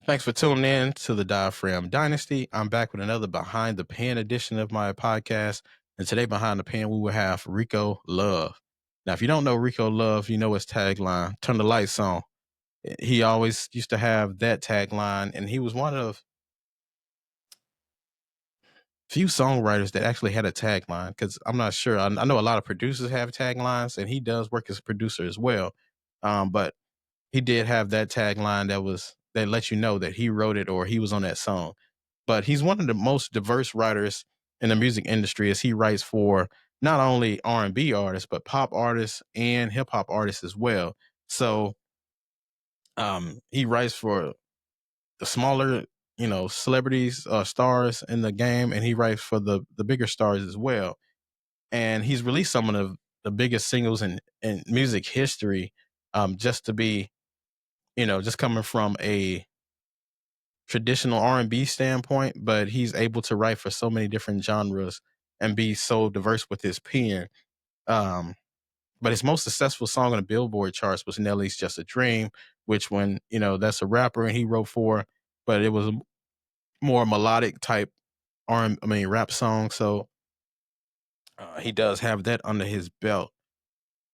Thanks for tuning in to the Diaphragm Dynasty. I'm back with another Behind the Pen edition of my podcast. And today, Behind the Pen, we will have Rico Love. Now, if you don't know Rico Love, you know his tagline, Turn the Lights On. He always used to have that tagline, and he was one of few songwriters that actually had a tagline because I'm not sure. I know a lot of producers have taglines, and he does work as a producer as well. But he did have that tagline that lets you know that he wrote it or he was on that song. But he's one of the most diverse writers in the music industry as he writes for not only R&B artists but pop artists and hip hop artists as well. So he writes for the smaller, celebrities, stars in the game, and he writes for the bigger stars as well. And he's released some of the biggest singles in music history, just to be, just coming from a traditional R&B standpoint, but he's able to write for so many different genres and be so diverse with his pen. Um, but his most successful song on the Billboard charts was Nelly's "Just a Dream," which that's a rapper and he wrote for, but it was a more melodic type rap song. So he does have that under his belt.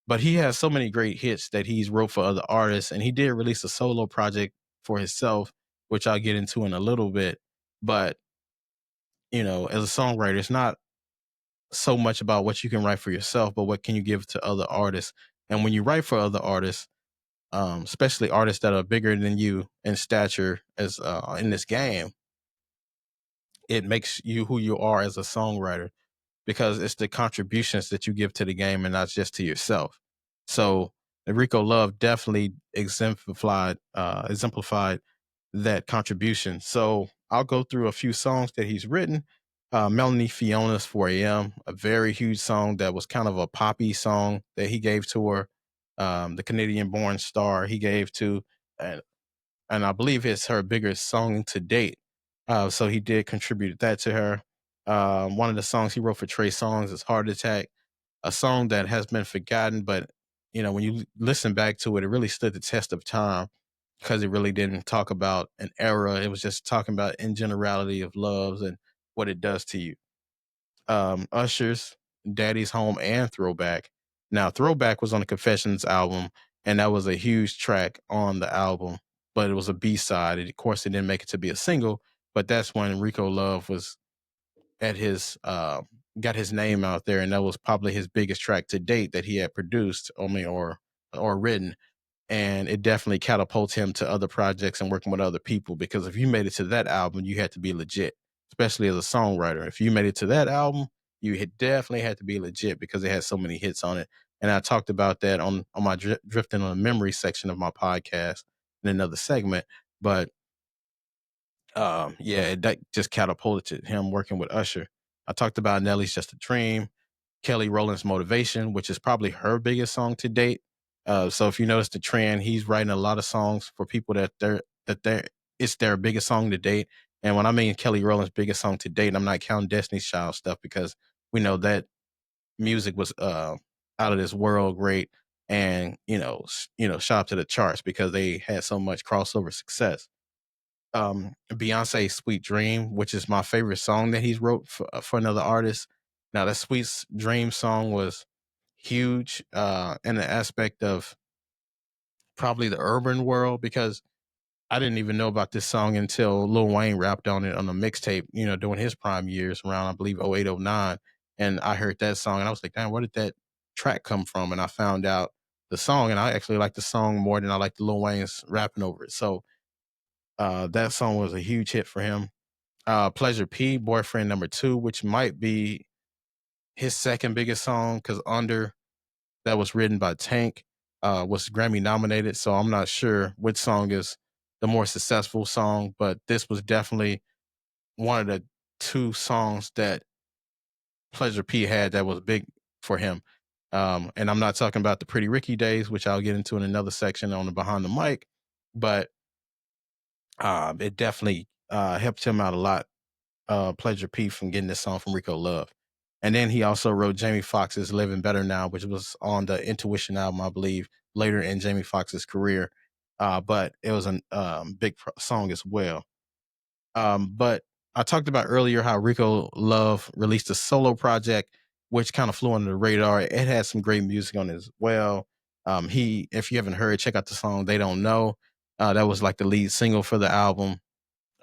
But he has so many great hits that he's wrote for other artists, and he did release a solo project for himself, which I'll get into in a little bit. But as a songwriter, it's not so much about what you can write for yourself, but what can you give to other artists. And when you write for other artists, especially artists that are bigger than you in stature as in this game, it makes you who you are as a songwriter because it's the contributions that you give to the game and not just to yourself. So Rico Love definitely exemplified that contribution. So I'll go through a few songs that he's written. Melanie Fiona's 4 a.m., a very huge song that was kind of a poppy song that he gave to her. The Canadian born star he gave to, and, and I believe it's her biggest song to date. So he did contribute that to her. One of the songs he wrote for Trey Songz is Heart Attack, a song that has been forgotten, but when you listen back to it, it really stood the test of time because it really didn't talk about an era. It was just talking about in generality of loves and what it does to you. Usher's Daddy's Home and Throwback. Now, Throwback was on the Confessions album, and that was a huge track on the album, but it was a B-side. Of course, it didn't make it to be a single, but that's when Rico Love was at his got his name out there, and that was probably his biggest track to date that he had produced, or written. And it definitely catapults him to other projects and working with other people, because if you made it to that album, you had to be legit, especially as a songwriter. If you made it to that album, you definitely had to be legit because it had so many hits on it. And I talked about that on my drifting on a memory section of my podcast in another segment. But yeah, that just catapulted him working with Usher. I talked about Nelly's Just a Dream, Kelly Rowland's Motivation, which is probably her biggest song to date. So if you notice the trend, he's writing a lot of songs for people that it's their biggest song to date. And when I mean Kelly Rowland's biggest song to date, I'm not counting Destiny's Child stuff because we know that music was out of this world great, and shout out to the charts because they had so much crossover success. Beyonce's Sweet Dream, which is my favorite song that he's wrote for another artist. Now that Sweet Dream song was huge in the aspect of probably the urban world, because I didn't even know about this song until Lil Wayne rapped on it on a mixtape, during his prime years around, I believe, 08, 09. And I heard that song and I was like, damn, where did that track come from? And I found out the song, and I actually like the song more than I like the Lil Wayne's rapping over it. So that song was a huge hit for him. Pleasure P, Boyfriend Number Two, which might be his second biggest song, because Under, that was written by Tank, was Grammy nominated. So I'm not sure which song is the more successful song, but this was definitely one of the two songs that Pleasure P had that was big for him. And I'm not talking about the Pretty Ricky days, which I'll get into in another section on the Behind the Mic, but it definitely helped him out a lot, Pleasure P, from getting this song from Rico Love. And then he also wrote Jamie Foxx's Living Better Now, which was on the Intuition album, I believe, later in Jamie Foxx's career. but it was a big song as well. But I talked about earlier how Rico Love released a solo project, which kind of flew under the radar. It had some great music on it as well. If you haven't heard, check out the song "They Don't Know." That was like the lead single for the album.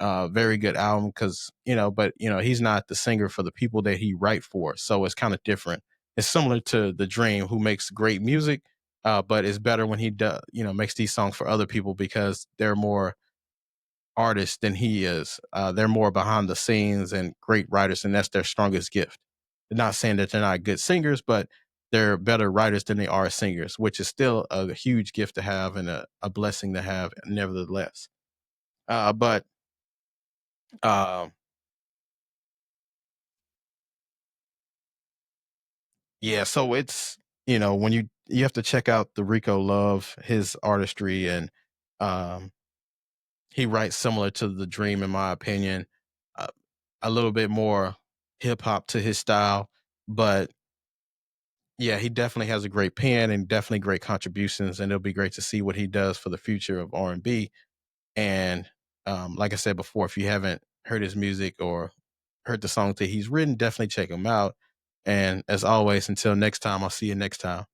Very good album because but he's not the singer for the people that he write for, so it's kind of different. It's similar to The Dream, who makes great music, but it's better when he does makes these songs for other people because they're more artists than he is. They're more behind the scenes and great writers, and that's their strongest gift. Not saying that they're not good singers, but they're better writers than they are singers, which is still a huge gift to have and a blessing to have, nevertheless. But um, yeah, so it's when you have to check out the Rico Love, his artistry, and um, he writes similar to The Dream, in my opinion. Uh, a little bit more hip hop to his style, but yeah, he definitely has a great pen and definitely great contributions, and it'll be great to see what he does for the future of R&B. And like I said before, if you haven't heard his music or heard the songs that he's written, definitely check him out. And as always, until next time, I'll see you next time.